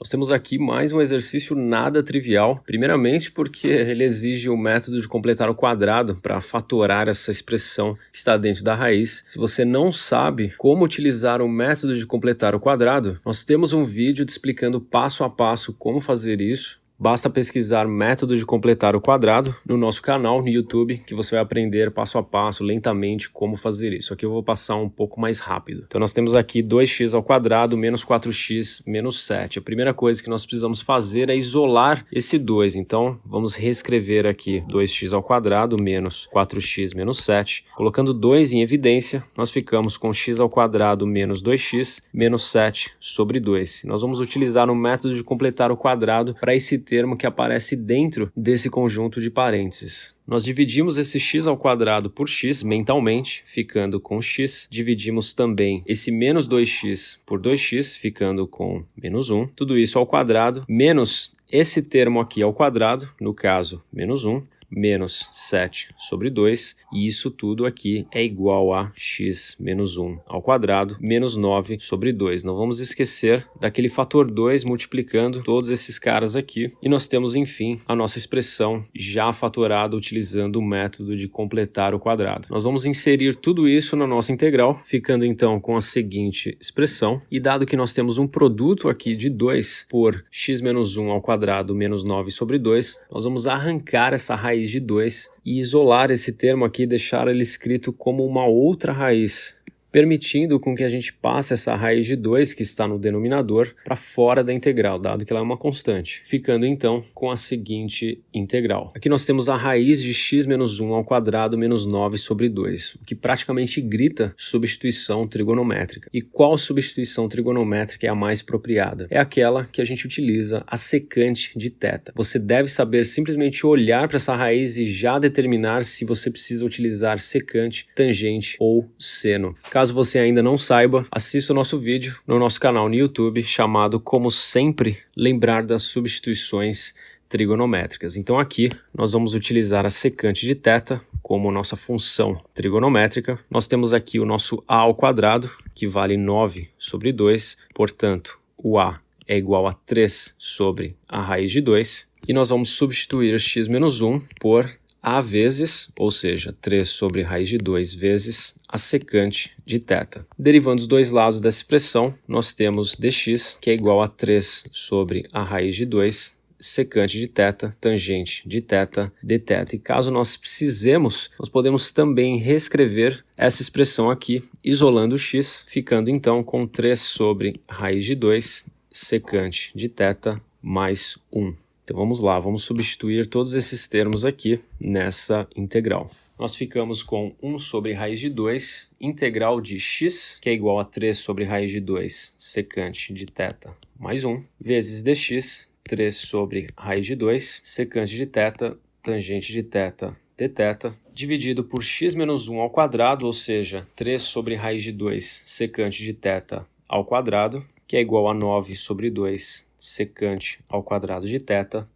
Nós temos aqui mais um exercício nada trivial, primeiramente porque ele exige o método de completar o quadrado para fatorar essa expressão que está dentro da raiz. Se você não sabe como utilizar o método de completar o quadrado, nós temos um vídeo te explicando passo a passo como fazer isso. Basta pesquisar método de completar o quadrado no nosso canal no YouTube, que você vai aprender passo a passo, lentamente, como fazer isso. Aqui eu vou passar um pouco mais rápido. Então nós temos aqui 2x ao quadrado menos 4x menos 7. A primeira coisa que nós precisamos fazer é isolar esse 2. Então vamos reescrever aqui 2x ao quadrado menos 4x menos 7. Colocando 2 em evidência, nós ficamos com x ao quadrado menos 2x menos 7 sobre 2. Nós vamos utilizar o método de completar o quadrado para esse termo que aparece dentro desse conjunto de parênteses. Nós dividimos esse x ao quadrado por x mentalmente, ficando com x. Dividimos também esse menos 2x por 2x, ficando com menos 1. Tudo isso ao quadrado, menos esse termo aqui ao quadrado, no caso, menos 1. Menos 7 sobre 2, e isso tudo aqui é igual a x menos 1 ao quadrado, menos 9 sobre 2. Não vamos esquecer daquele fator 2 multiplicando todos esses caras aqui, e nós temos, enfim, a nossa expressão já fatorada utilizando o método de completar o quadrado. Nós vamos inserir tudo isso na nossa integral, ficando então com a seguinte expressão, e dado que nós temos um produto aqui de 2 por x menos 1 ao quadrado menos 9 sobre 2, nós vamos arrancar essa raiz de 2 e isolar esse termo aqui e deixar ele escrito como uma outra raiz, permitindo com que a gente passe essa raiz de 2 que está no denominador para fora da integral, dado que ela é uma constante, ficando então com a seguinte integral. Aqui nós temos a raiz de x menos 1 ao quadrado menos 9 sobre 2, o que praticamente grita substituição trigonométrica. E qual substituição trigonométrica é a mais apropriada? É aquela que a gente utiliza a secante de θ. Você deve saber simplesmente olhar para essa raiz e já determinar se você precisa utilizar secante, tangente ou seno. Caso você ainda não saiba, assista o nosso vídeo no nosso canal no YouTube chamado Como Sempre Lembrar das Substituições Trigonométricas. Então aqui nós vamos utilizar a secante de θ como nossa função trigonométrica. Nós temos aqui o nosso a ao quadrado, que vale 9 sobre 2, portanto o a é igual a 3 sobre a raiz de 2. E nós vamos substituir x menos 1 por a vezes, ou seja, 3 sobre raiz de 2 vezes a secante de θ. Derivando os dois lados dessa expressão, nós temos dx, que é igual a 3 sobre a raiz de 2, secante de θ, tangente de θ, dθ. E caso nós precisemos, nós podemos também reescrever essa expressão aqui, isolando o x, ficando então com 3 sobre raiz de 2, secante de θ, mais 1. Então vamos lá, vamos substituir todos esses termos aqui nessa integral. Nós ficamos com 1 sobre raiz de 2, integral de x, que é igual a 3 sobre raiz de 2, secante de θ, mais 1, vezes dx, 3 sobre raiz de 2, secante de θ, tangente de θ, dθ, dividido por x menos 1 ao quadrado, ou seja, 3 sobre raiz de 2, secante de θ ao quadrado, que é igual a 9 sobre 2, secante ao quadrado de θ,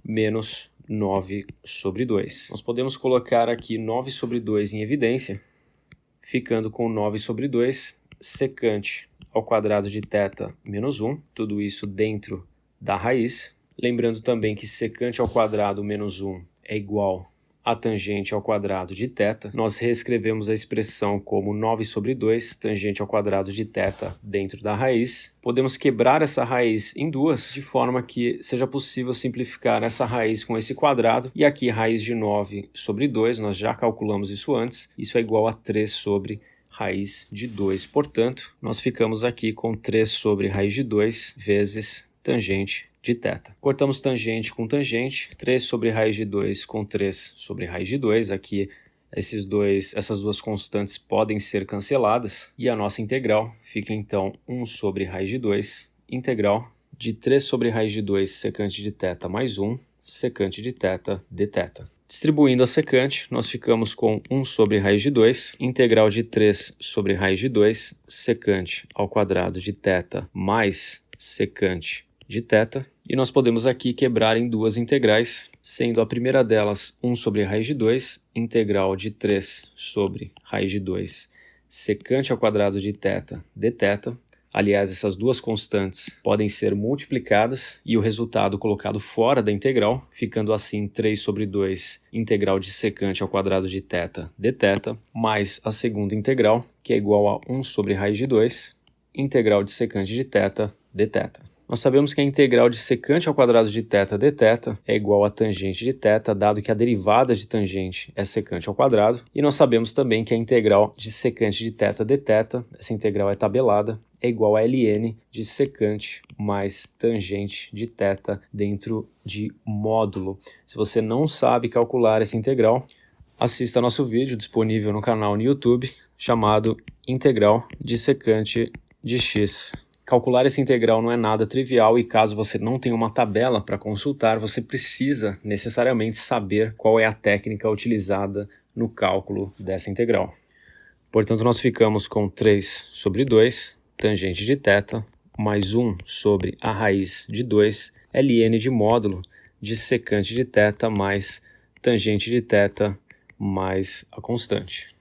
menos 9 sobre 2. Nós podemos colocar aqui 9 sobre 2 em evidência, ficando com 9 sobre 2, secante ao quadrado de θ menos 1, tudo isso dentro da raiz. Lembrando também que secante ao quadrado menos 1 é igual a tangente ao quadrado de θ. Nós reescrevemos a expressão como 9 sobre 2, tangente ao quadrado de θ dentro da raiz. Podemos quebrar essa raiz em duas, de forma que seja possível simplificar essa raiz com esse quadrado. E aqui raiz de 9 sobre 2, nós já calculamos isso antes, isso é igual a 3 sobre raiz de 2. Portanto, nós ficamos aqui com 3 sobre raiz de 2 vezes tangente de θ. Cortamos tangente com tangente, 3 sobre raiz de 2 com 3 sobre raiz de 2. Aqui essas duas constantes podem ser canceladas e a nossa integral fica então 1 sobre raiz de 2, integral de 3 sobre raiz de 2 secante de θ mais 1, secante de θ dθ. Distribuindo a secante, nós ficamos com 1 sobre raiz de 2, integral de 3 sobre raiz de 2, secante ao quadrado de θ mais secante de θ, e nós podemos aqui quebrar em duas integrais, sendo a primeira delas 1 sobre raiz de 2, integral de 3 sobre raiz de 2, secante ao quadrado de θ dθ. Aliás, essas duas constantes podem ser multiplicadas e o resultado colocado fora da integral, ficando assim 3 sobre 2 integral de secante ao quadrado de θ dθ, mais a segunda integral, que é igual a 1 sobre raiz de 2, integral de secante de θ dθ. Nós sabemos que a integral de secante ao quadrado de θ dθ é igual a tangente de θ, dado que a derivada de tangente é secante ao quadrado, e nós sabemos também que a integral de secante de θ dθ, essa integral é tabelada, é igual a ln de secante mais tangente de θ dentro de módulo. Se você não sabe calcular essa integral, assista nosso vídeo disponível no canal no YouTube, chamado Integral de secante de x. Calcular essa integral não é nada trivial e caso você não tenha uma tabela para consultar, você precisa necessariamente saber qual é a técnica utilizada no cálculo dessa integral. Portanto, nós ficamos com 3 sobre 2, tangente de θ, mais 1 sobre a raiz de 2, ln de módulo de secante de θ mais tangente de θ mais a constante.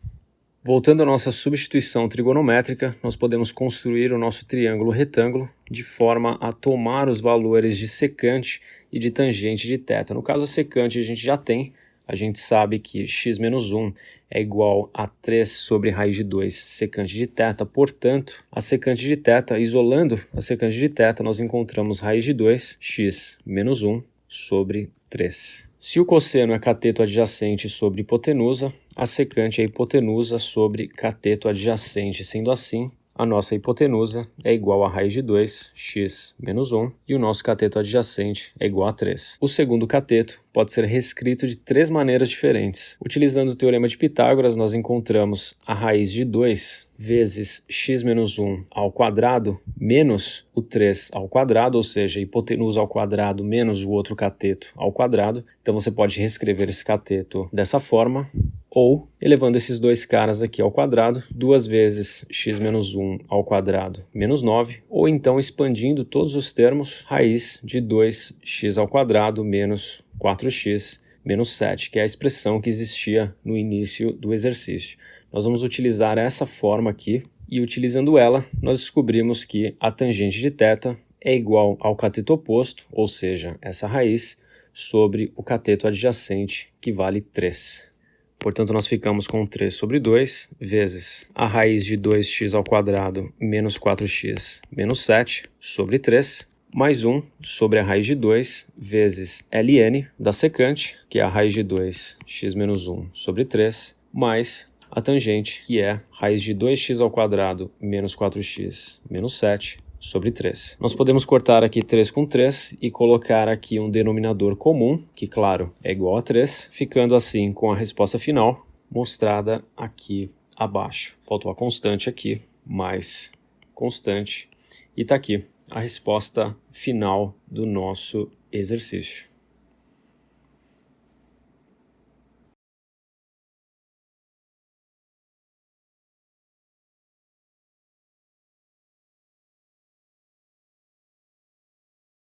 Voltando à nossa substituição trigonométrica, nós podemos construir o nosso triângulo retângulo de forma a tomar os valores de secante e de tangente de θ. No caso, a secante a gente já tem, a gente sabe que x menos 1 é igual a 3 sobre raiz de 2 secante de θ, portanto, a secante de θ, isolando a secante de θ, nós encontramos raiz de 2, x menos 1 sobre 3. Se o cosseno é cateto adjacente sobre hipotenusa, a secante é hipotenusa sobre cateto adjacente. Sendo assim, a nossa hipotenusa é igual a raiz de 2, x menos 1, e o nosso cateto adjacente é igual a 3. O segundo cateto pode ser reescrito de 3 maneiras diferentes. Utilizando o teorema de Pitágoras, nós encontramos a raiz de 2 vezes x menos 1 ao quadrado menos o 3 ao quadrado, ou seja, hipotenusa ao quadrado menos o outro cateto ao quadrado. Então você pode reescrever esse cateto dessa forma, ou elevando esses dois caras aqui ao quadrado, 2 vezes x menos 1 ao quadrado menos 9, ou então expandindo todos os termos, raiz de 2x ao quadrado menos 4x menos 7, que é a expressão que existia no início do exercício. Nós vamos utilizar essa forma aqui, e utilizando ela, nós descobrimos que a tangente de θ é igual ao cateto oposto, ou seja, essa raiz, sobre o cateto adjacente, que vale 3. Portanto, nós ficamos com 3 sobre 2 vezes a raiz de 2x ao quadrado menos 4x menos 7 sobre 3, mais 1 sobre a raiz de 2 vezes ln da secante, que é a raiz de 2x menos 1 sobre 3, mais a tangente, que é raiz de 2x ao quadrado menos 4x menos 7 sobre 3. Nós podemos cortar aqui 3 com 3 e colocar aqui um denominador comum, que claro é igual a 3, ficando assim com a resposta final mostrada aqui abaixo. Faltou a constante aqui, mais constante, e está aqui a resposta final do nosso exercício.